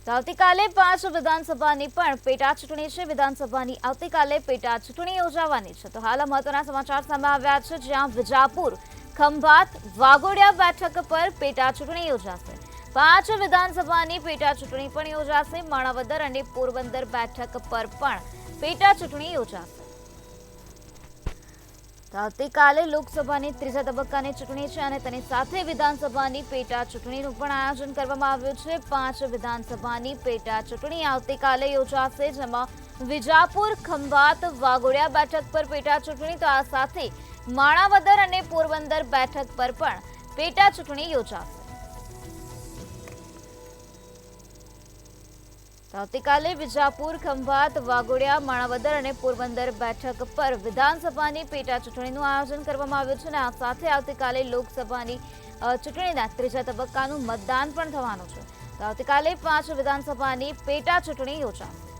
તો આવતીકાલે 5 વિધાનસભાની પણ પેટા ચૂંટણી છે। વિધાનસભાની આવતીકાલે પેટા ચૂંટણી યોજાવાની છે। તો હાલ મહત્વના સમાચાર સામે આવ્યા છે, જ્યાં વિજાપુર, ખંભાત, વાઘોડિયા બેઠક પર પેટા ચૂંટણી યોજાશે। 5 વિધાનસભાની પેટા ચૂંટણી પણ યોજાશે। માણાવદર અને પોરબંદર બેઠક પર પણ પેટા ચૂંટણી યોજાશે। તો આવતીકાલે લોકસભાની ત્રીજા તબક્કાની ચૂંટણી છે અને તેની સાથે વિધાનસભાની પેટા ચૂંટણીનું પણ આયોજન કરવામાં આવ્યું છે। 5 વિધાનસભાની પેટા ચૂંટણી આવતીકાલે યોજાશે, જેમાં વિજાપુર, ખંભાત, વાઘોડિયા બેઠક પર પેટા ચૂંટણી, તો આ સાથે માણાવદર અને પોરબંદર બેઠક પર પણ પેટા ચૂંટણી યોજાશે। આવતીકાલે વિજાપુર, ખંભાત, વાઘોડિયા, માણાવદર અને પોરબંદર બેઠક પર વિધાનસભાની પેટા ચૂંટણીનું આયોજન કરવામાં આવ્યું છે અને આ સાથે આવતીકાલે લોકસભાની ચૂંટણીના ત્રીજા તબક્કાનું મતદાન પણ થવાનું છે। તો આવતીકાલે 5 વિધાનસભાની પેટા ચૂંટણી યોજાશે।